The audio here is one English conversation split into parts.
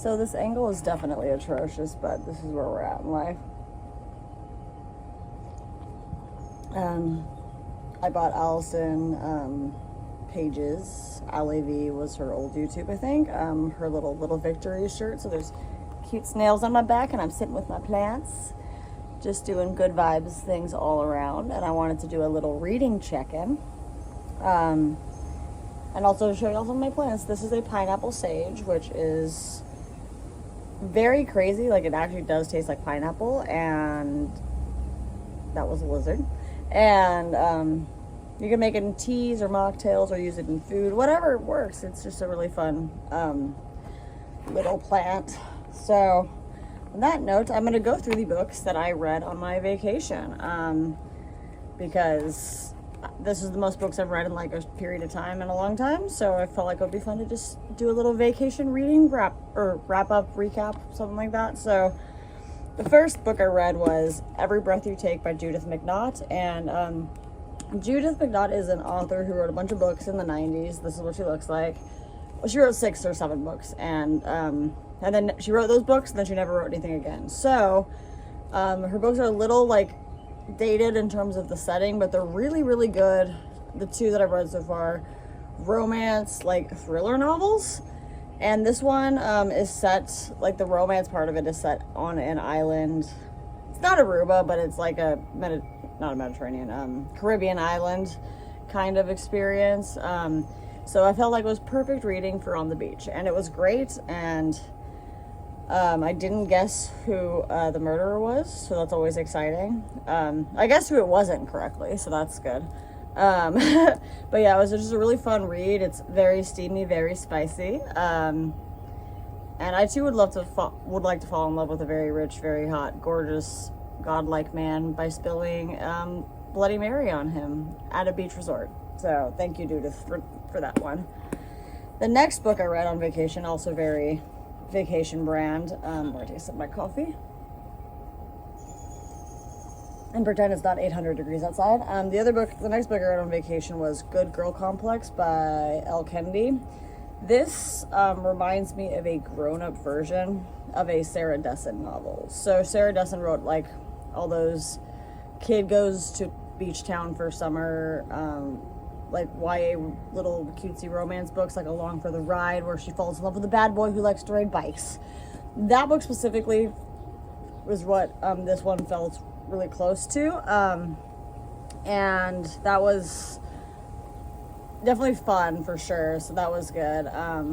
So this angle is definitely atrocious, but this is where we're at in life. I bought Allison Pages. AV was her old YouTube, I think. Her little victory shirt. So there's cute snails on my back, and I'm sitting with my plants, just doing good vibes things all around. And I wanted to do a little reading check-in, and also to show y'all some of my plants. This is a pineapple sage, which is very crazy. Like, it actually does taste like pineapple, and that was a lizard. And you can make it in teas or mocktails or use it in food, whatever works. It's just a really fun little plant. So on that note, I'm going to go through the books that I read on my vacation, because this is the most books I've read in like a period of time in a long time. So I felt like it would be fun to just do a little vacation reading wrap up recap, something like that. So the first book I read was Every Breath You Take by Judith McNaught. And Judith McNaught is an author who wrote a bunch of books in the 90s. This is what she looks like. Well, she wrote 6 or 7 books, and then she wrote those books, and then she never wrote anything again. So her books are a little like dated in terms of the setting, but they're really, really good. The 2 that I've read so far, romance, like thriller novels. And this one is set, like the romance part of it is set on an island. It's not Aruba, but it's like not a Mediterranean, Caribbean island kind of experience. So I felt like it was perfect reading for on the beach, and it was great. And I didn't guess who the murderer was, so that's always exciting. I guessed who it wasn't correctly, so that's good. But yeah, it was just a really fun read. It's very steamy, very spicy. And I too would like to fall in love with a very rich, very hot, gorgeous, godlike man by spilling Bloody Mary on him at a beach resort. So thank you, Judith, for that one. The next book I read on vacation, also very vacation brand. I'm going to taste my coffee and pretend it's not 800 degrees outside. The next book I read on vacation was Good Girl Complex by Elle Kennedy. This reminds me of a grown-up version of a Sarah Dessen novel. So Sarah Dessen wrote like all those kid goes to beach town for summer, like YA little cutesy romance books, like Along for the Ride, where she falls in love with a bad boy who likes to ride bikes. That book specifically was what this one felt really close to, and that was definitely fun for sure. So that was good. I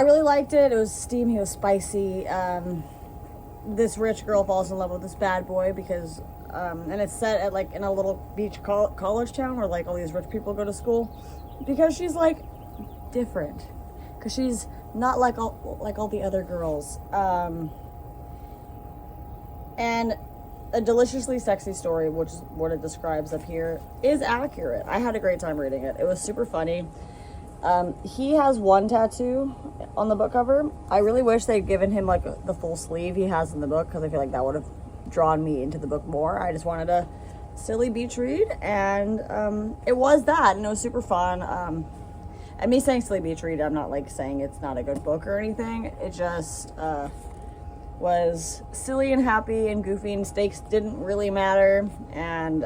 really liked it. It was steamy, it was spicy. This rich girl falls in love with this bad boy because and it's set at like in a little beach college town where like all these rich people go to school, because she's like different, because she's not like all the other girls. And a deliciously sexy story, which is what it describes up here, is accurate. I had a great time reading it. It was super funny. He has one tattoo on the book cover. I really wish they'd given him like the full sleeve he has in the book, because I feel like that would have drawn me into the book more. I just wanted a silly beach read, and it was that, and it was super fun. And me saying silly beach read, I'm not like saying it's not a good book or anything. It just was silly and happy and goofy, and stakes didn't really matter, and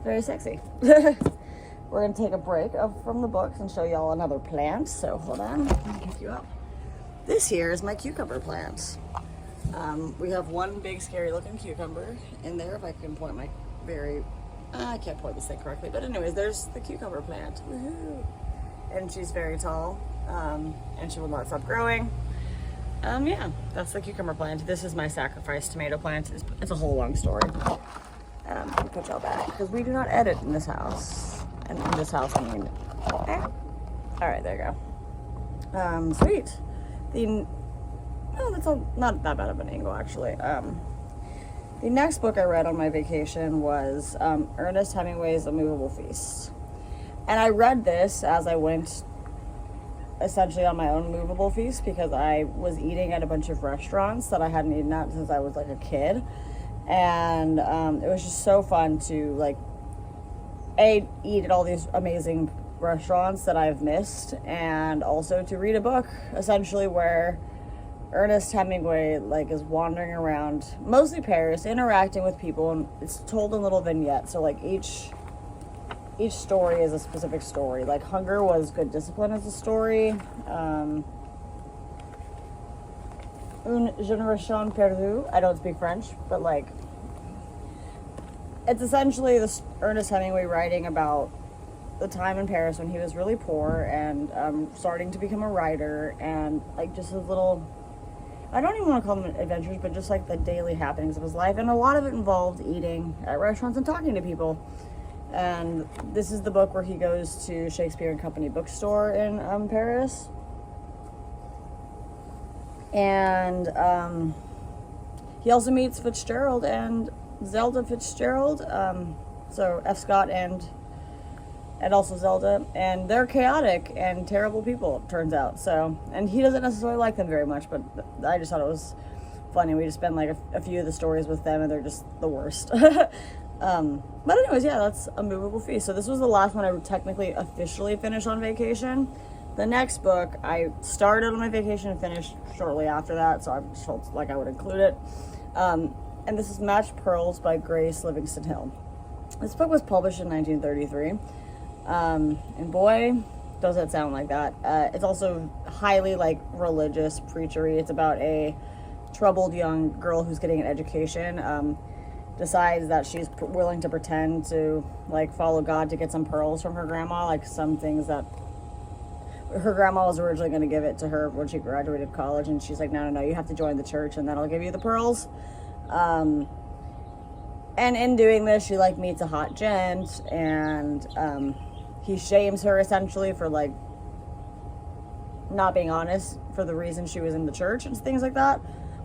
very sexy. We're gonna take a break from the books and show y'all another plant. So hold on, let me get you up. This here is my cucumber plant. We have one big scary looking cucumber in there. If I can point my I can't point this thing correctly, but anyways, there's the cucumber plant. Woohoo! And she's very tall, and she will not stop growing. Yeah, that's the cucumber plant. This is my sacrifice tomato plant. It's a whole long story. Let me put y'all back, because we do not edit in this house. And in this house, I mean, okay. All right, there you go. Sweet. That's not that bad of an angle, actually. The next book I read on my vacation was Ernest Hemingway's A Movable Feast. And I read this as I went essentially on my own movable feast, because I was eating at a bunch of restaurants that I hadn't eaten at since I was like a kid. And it was just so fun to like eat at all these amazing restaurants that I've missed, and also to read a book essentially where Ernest Hemingway like is wandering around mostly Paris, interacting with people, and it's told in little vignettes. So like each story is a specific story. Like Hunger was Good Discipline as a story. Une Génération Perdue. I don't speak French, but like it's essentially this Ernest Hemingway writing about the time in Paris when he was really poor and starting to become a writer, and like just his little, I don't even want to call them adventures, but just like the daily happenings of his life. And a lot of it involved eating at restaurants and talking to people. And this is the book where he goes to Shakespeare and Company bookstore in Paris. And he also meets Fitzgerald and Zelda Fitzgerald. So F. Scott and also Zelda, and they're chaotic and terrible people, it turns out. So, and he doesn't necessarily like them very much, but I just thought it was funny. We just spend like a few of the stories with them, and they're just the worst. But anyways, yeah, that's A Movable Feast. So this was the last one I technically officially finished on vacation. The next book I started on my vacation and finished shortly after that, so I just felt like I would include it. And this is Matched Pearls by Grace Livingston Hill. This book was published in 1933. And boy, does it sound like that. It's also highly like religious, preachery. It's about a troubled young girl who's getting an education, decides that she's willing to pretend to like follow God to get some pearls from her grandma, like some things that her grandma was originally going to give it to her when she graduated college, and she's like, no, you have to join the church and then I'll give you the pearls. And in doing this, she like meets a hot gent, and he shames her essentially for like not being honest for the reason she was in the church and things like that,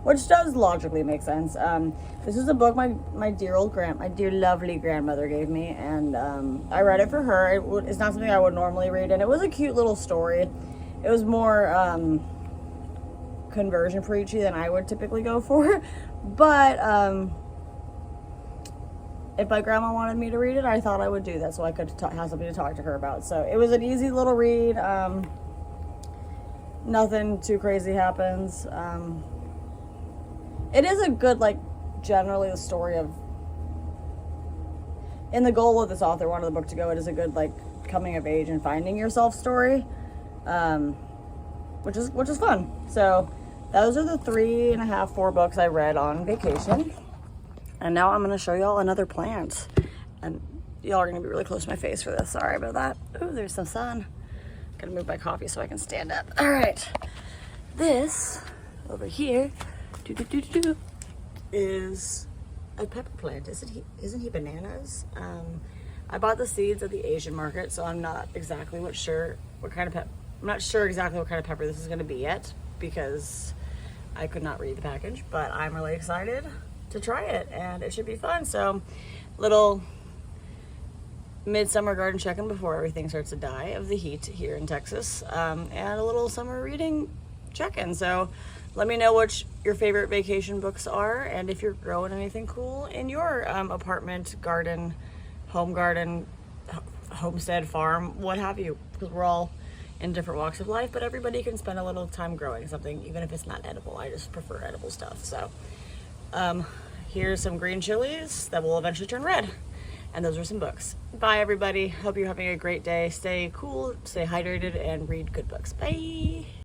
which does logically make sense. This is a book my dear lovely grandmother gave me, and I read it for her. It's not something I would normally read, and it was a cute little story. It was more conversion preachy than I would typically go for, but if my grandma wanted me to read it, I thought I would do that so I could have something to talk to her about. So it was an easy little read. Nothing too crazy happens. It is a good, like, generally the story of, in the goal of this author wanted the book to go, it is a good, like, coming of age and finding yourself story, which is fun. So those are the 4 books I read on vacation. And now I'm going to show y'all another plant. And y'all are going to be really close to my face for this. Sorry about that. Ooh, there's some sun. I'm going to move my coffee so I can stand up. All right. This over here is a pepper plant. Isn't he bananas? I bought the seeds at the Asian market, so I'm not exactly sure what kind of pepper this is going to be yet, because I could not read the package, but I'm really excited to try it, and it should be fun. So little midsummer garden check-in before everything starts to die of the heat here in Texas, and a little summer reading check-in. So let me know what your favorite vacation books are, and if you're growing anything cool in your apartment, garden, home garden, homestead, farm, what have you, because we're all in different walks of life, but everybody can spend a little time growing something, even if it's not edible. I just prefer edible stuff. So here's some green chilies that will eventually turn red. And those are some books. Bye, everybody. Hope you're having a great day. Stay cool, stay hydrated, and read good books. Bye.